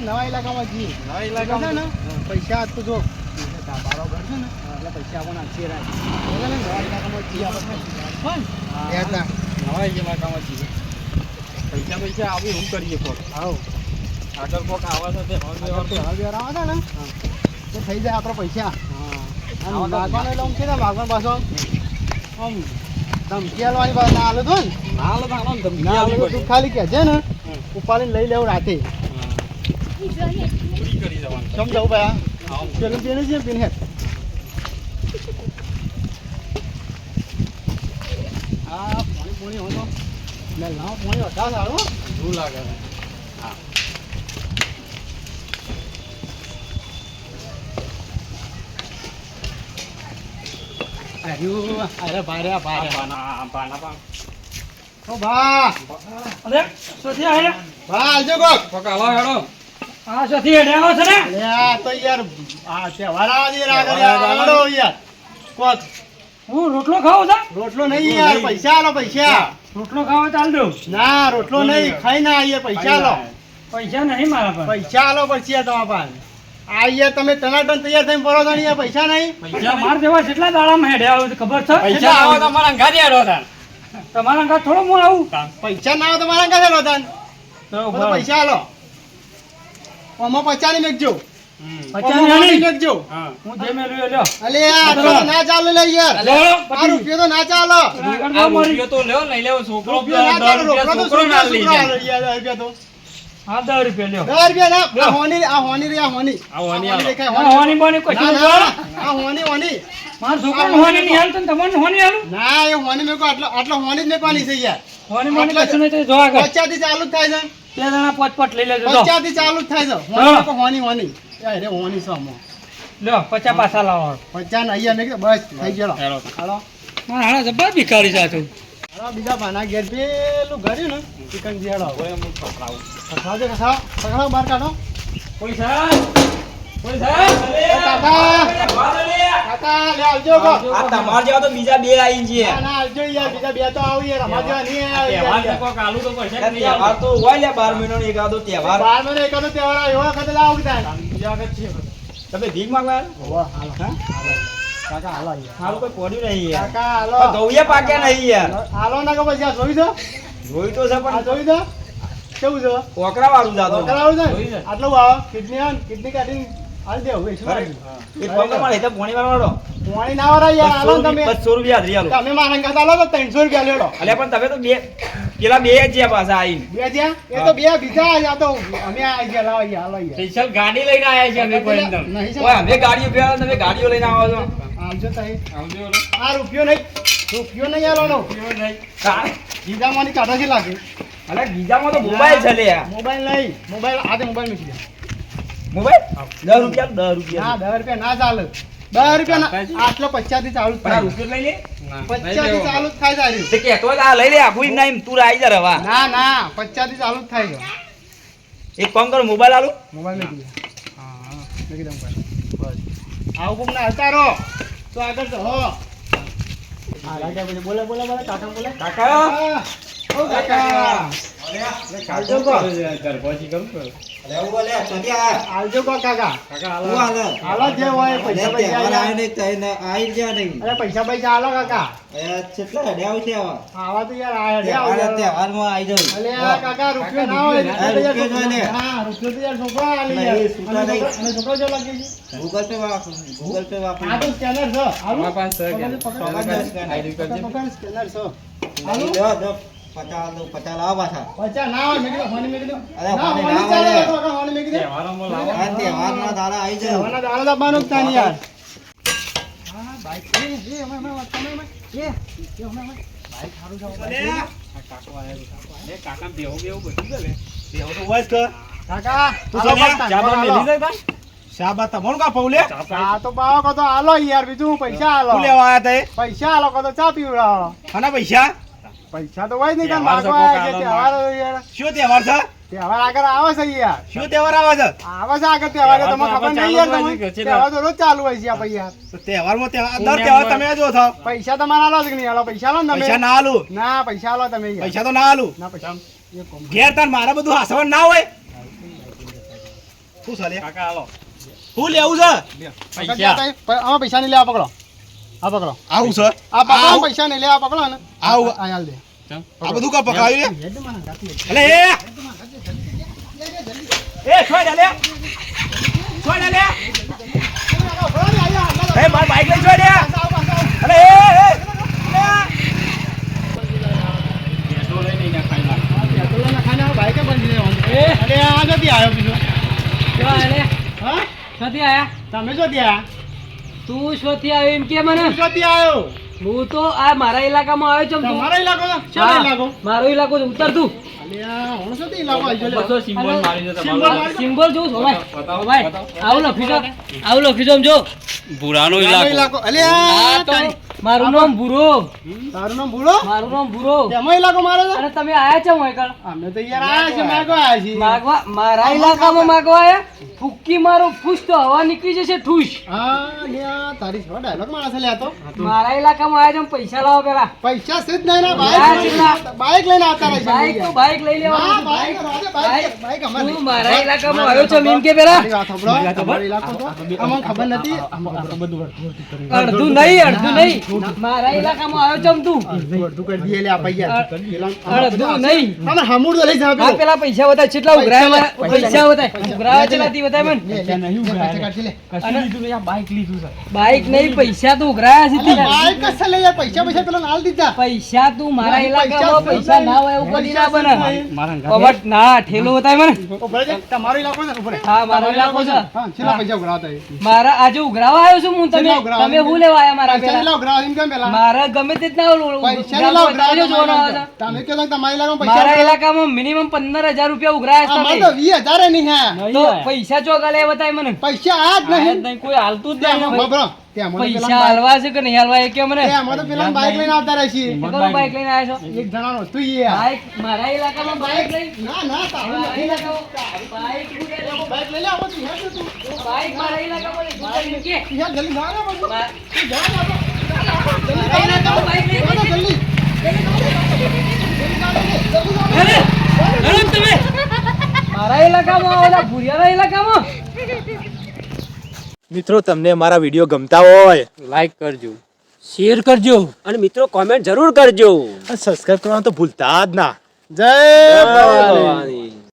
નવા ઇલાકામાં જઈએ. નવા ઇલાકામાં ને પૈસા તો જો બારો ઘર છે ને એટલે પૈસા આપણને આપશે રાય. નવા ઇલાકામાં જઈએ આપણે. નવા ઇલાકામાં જઈએ. પૈસા આવી હું કરીએ કોક. આવો આગળ કોક આવા સાથે તહેવાર આવે છે ને તો થઈ જાય આપણા પૈસા. હા માગવાનો એટલે આમ છે ને માગવાનો પાછો આમ ધમકી આલવાની વાત ના હાલે તો ને હાલ તો આનો ધમકી ના આવી હાલે તો પડી. તું ખાલી કહેજે ને ઉપાડીને લઈ લેવું રાતે. પૂરી કરી જવાનું. સમજાવું ભાઈ આવો. પેલું પેને છે પેન હેઠ હા પોણી હોય તો મેં લાવો પોણી હતા સારું શું લાગે છે? અરે ભાઈ ભાઈ પાના. ઓ ભા અરે સોથી આયા ભા આવજો કોક. કોક આવા હેડો. આ સોથી હેડ્યા છે ને અરે આ તો યાર આ તહેવાર આવે છે રાગડ યાર યાર કોક હું રોટલો ખાઉં છું રોટલો નહીં યાર પૈસા આલો પૈસા. રોટલો ખાવા ચાલ દઉં ના રોટલો નહીં ખાઈ ના આવીએ પૈસા આલો પૈસા નહીં મારા પર પૈસા આલો પછી તમારા પાસે આવીએ તમે ટનાટન તૈયાર થઈને પરો છો ને યાર પૈસા નહીં. પૈસા માર જેવા કેટલા દાડામાં હેડ્યા આવું ખબર છે પૈસા આવો તો મારા ઘરે હેડો તાન. તમારા ઘર થોડો હું આવું પૈસા ના આવે તો મારા કાંઈ રોતાન તો તો પૈસા આલો આમાં 50 ની મેકજો. પચાસ આમાં ની 50 મેકજો. હા. હું જે મેલ્યું એ લ્યો અલે આ તો ના ચાલે લે યાર લો, આ રૂપિયો તો ના ચાલે. આગળ આ દો મારી. રૂપિયો તો લ્યો લઈ લેવો છોકરો રૂપિયો ના 10 ચાલે રૂપિયા રોકડો તો છોકરો ના લઈ છોકરો જાય. આલો યાર રૂપિયા તો હા 10 રૂપિયા લ્યો 10 રૂપિયા ના આ હોની રે આ હોની આ હોની આલો. દેખાય હા, હોની બોની કશું ના, નહીં ના, આ હોની હોની મારા છોકરાને હોની નહીં હાલતું ને તમારે હોની હાલું ના એ હોની મેકો આટલો હોની જ મેકવાની છે યાર. હોની બોની કશું નહીં તો જો આગળ 50 થી ચાલુ જ થાય છે. બે જણા પોત લઈ લેજો જો 50 થી ચાલુ જ થાય છે. હોની મેકો હોની હોની યાર રે હોની છે આમાં. લ્યો 50 પાછા લાવો 50 ને અહીંયા મેક બસ થઈ ગયો. હેડો. હાલો મારા હાડા જબ્બર ભિખારી જાતું હાલો બીજા બાના ઘેર પેલું ઘર્યું ને ચિકન જીયાડો હવે હું ખવડાવું. ખસાવજો ખસાવ બહાર કાઢો. પૈસા કાકા લે આવજો કો. આ તમાર જેવા તો બીજા બે આઈ છે. ના ના આવજો યાર બીજા બે તો આવું યાર અમાર જેવા નહીં આવે તહેવાર યાર. તો કોક આલુ તો પડશે કે નહીં તહેવાર આલુ? તો હોય લે 12 મહિનાનો એકાદો તહેવાર. 12 મહિને એકાદો તહેવાર આવે એવા વખતે લાવું થાય. બીજા વખત છે. તમે ભીખ માંગવા આવ્યા? હોવા હાલો કાકા હાલો યાર. હારું કોઈ પડ્યું નહીં યાર. કાકા હાલો પણ ઘઉંયા પાક્યા નહીં યાર. હાલો ના કે પછી આ જોઈ દો જોઈ તો છે આ પણ જોઈ દો કેવું છે ઓકરા વાળું જાતો. કરાવું છે જોઈ છે. આટલું આવો કિડની આવે કિડની કાઢીને હાલ દે હવે શું લાગ્યું? એક પંગો મારે તો પોણી વાળો પાણી ના વરાય યાર હાલો ને તમે 200 રૂપિયા હાજરી આલો. તમે મારા અંગાત હાલો તો 300 રૂપિયા લેડો. અલ્યા પણ તમે તો બે પેલા બે જ જ્યાં પાછા આઈને. બે જ્યાં એ તો બે બીજા આ તો અમે આવી ગયા લાવો યાર હાલો યાર. સ્પેશિયલ ગાડી લઈને આયા છે અમે કોઈ અંદર. નહીં ઓય અમે ગાડીઓ ફેરા તમે ગાડીઓ લઈને આવો છો. આવજો તઈ આવજો લો. આ રૂપિયો નહીં આલો પીવો નહીં. તારે ગીધામાંની કાઢો છે લાગે અલ્યા બીજામાં તો મોબાઈલ છે લે યાર. મોબાઈલ નહીં મોબાઈલ આજે મોબાઈલ મૂકી દે. મોબાઈલ 10 રૂપિયા 10 રૂપિયા. ના 10 રૂપિયા ના ચાલે 10 રૂપિયા ના આટલો 50 થી ચાલુ જ પણ આ થાય રૂપિયો લઈ લે. 50 થી ચાલુ જ થાય તારી. તે કહેતો હોય કે આ લઈ લે આખું નામ તું આવી જા રવા. ના ના 50 થી ચાલુ જ થાય છે. એક કામ કરો મોબાઈલ આલું. મોબાઈલ મૂકી દે. હા મૂકી દઉં ભાઈ બસ આવું કોક ના હતારો તો આગળ તો હો હા લાગ્યા પછી બોલે કાકા બોલે કાકા હા. ઓ કાકા આવજો કો ગરબાજી કરું છું. આવજો કો કાકા કાકા હાલો. હાલો જે હોય પૈસા પૈસા અરે પૈસા હાલો કાકા આવા તો યાર અલે આ કાકા રૂપિયો ના હોય હા રૂપિયો તો યાર છોકરો આલી યાર અને છોકરો જો લાગે છે આ તો સ્કેનર છે હાલો અમારા પાસે છે કે? સ્કેનર છે હાલો પચા ના હોય મેં કીધું ફોન મેં કીધું અરે ના ફોન ફોન ના ચાલે હોય. તો ફોન મેં કીધું તહેવારોમાં લાવો. તહેવારના દાડા દબાનો જ તાની યાર હા બાઈક એ અમે બાઈક સારું છે આ કાકો આયા છે. એ કાકા બેહો બધું છે લે. કાકા તું ચા બા મેલી જાય ભાઈ? ચા તો બાવો કો તો હાલો યાર બીજું હું પૈસા હાલો પૈસા હાલો કો તો ચા પીવડાવો પૈસા તો હોય નહીં કાં તહેવાર છે માગવા કોક આવ્યા છે, હાલો. તહેવાર યાર તહેવાર આગળ આવે છે યાર આવે છે આગળ તહેવાર તમને ખબર નહીં યાર ચાલુ તમે હોય છે, તહેવાર તો રોજ ચાલુ હોય છે આ ભાઈ યાર પૈસા તમારા હાલો કે નહીં હાલો પૈસા હાલો ને તમે ના પૈસા હાલો તમે યાર ના પૈસા એક કોમ. ઘેર તાર મારા બધું હાસવણ ના હોય શું ચાલે કાકા હાલો શું લેવું છે પૈસા આમાં પૈસા નહીં લેવા પકડો આ પકડો આવું છે આ પકડો પૈસા નહીં લેવા પકડો ને આવું આ હાલ દે આ બધું કા પકાવ્યું રે અલે એ છોડ અલે છોડ અલે એ માર બાઈક લઈ છોડ અલે અરે આ નથી આવ્યો બીજો હા ક્યાંથી આયા તમે જો ત્યાં તું શોથી આવ્યો એમ કે મને ક્યાંથી આવ્યો હું તો આ મારા ઇલાકામાં આવ્યો છું તમારો ઇલાકો છે શેનો ઇલાકો મારો ઇલાકો છે ઉત્તર તું અલ્યા હું શું ઇલાકો આવી ગયો બસો સિમ્બોલ મારી દે સિમ્બોલ તમારો મારી દો. સિમ્બોલ જોઉં છું ભાઈ આવું લખી દો આવું લખી દો જો ભૂરાનો તમારો ઇલાકો અલ્યા આ તો મારું નામ ભૂરો તારું નામ ભૂલો મારું નામ ભૂરો તેમાં ઇલાકો મારે છે અને તમે આયા છો મોયકળ અમે તો યાર આયા છે માગવા આયા છીએ માગવા મારા ઇલાકામાં માગવા આયા ફૂક્કી મારો ફૂસ તો હવા નીકળી જશે ઠૂસ હા અલ્યા તારી છો ડાયલોગ માણસ લે તો મારા ઇલાકામાં આયા છો પૈસા લાવો પેલા પૈસા સીધ નહીં ના હા, સીધા. બાઈક લઈને આવતા રહેશે બાઈક તો બાઈક લઈ હા લેવાનું બાઈક રાજે બાઈક બાઈક અમારે તું મારા ઇલાકામાં આવ્યો છો મીન કે પેલા મારી વાત સાંભળો તમારો ઇલાકો તો અમને ખબર નથી અડધું નહીં મારા ઇલાકામાં આવ્યો છો તું અડધું કરી દઈએ લે આ પૈયા અડધું નહીં અમે હમુર તો લઈ જાવ આ પેલા પૈસા બતાય કેટલા ઉઘરાયા પૈસા બતાય ઉઘરાયા કેટલાથી બતાય મને બાઈક નહીં પૈસા તો ઉઘરાયા છે તે. બાઈક કસે લઈ યાર પૈસા પૈસા પેલા નાલ દીધા પૈસા તું મારા નહીં, ઇલાકામાં પૈસા પૈસા ના હોય એવું કદી ના બને મારા કબટ ના ઠેલો બતાય મને ઉભરે છે તમારો ઇલાકો છે ઉભરે હા મારો ઇલાકો છે હા છેલ્લા પૈસા ઉઘરાવતા એ મારા આજે ઉઘરાવા આવ્યો છું હું તમે કેટલા ઉઘરાવા? તમે હું લેવા આયા મારા પૈસા પેલા લેલા ઉઘરાવ એમ કેમ પેલા મારા ગમે તે રીતના પૈસા લેલા ઉઘરાવ જોવાનો આવે છે. તમે કહો છો કે તમારા ઇલાકામાં મારા પૈસા ઇલાકામાં મિનિમમ 15,000 રૂપિયા ઉઘરાયા અમાર છે તો 20,000 નહીં હે તો પૈસા ચોક આલે બતાય મને પૈસા આ જ નહીં નહીં કોઈ હાલતું જ નહીં બબરો ત્યાં મને પૈસા પેલા હાલવા છે કે નહીં હાલવા એ કે મને ત્યાં મને પેલા બાઈક લઈને આવતા રહે છે કયું બાઈક લઈને આવ્યા છો એક જણાનો તું ઈ આ. બાઈક મારા ઇલાકામાં બાઈક લઈ ના ના તારું મારા નથી. ઇલાકામાં બાઈક શું કે છે? બાઈક લઈ લે આવો તું હેડ તું બાઈક મારા ઇલાકામાં લઈ જવાનું કે યાર જલ્દી જાઓ ને બધું. મા- તું જા ને બધું. મારા ઇલાકામાં બાઈક લઈ જાઓ ને જલ્દી. અરે અરે તમે મારા ઇલાકામાં ઓલા ભુરિયાના ઇલાકામાં મિત્રો તમને અમારા વિડીયો ગમતા હોય લાઈક કરજો શેર કરજો અને મિત્રો કોમેન્ટ જરૂર કરજો અને સબસ્ક્રાઇબ કરવાનું તો ભૂલતા જ ના જય ભવાની. ભવાની.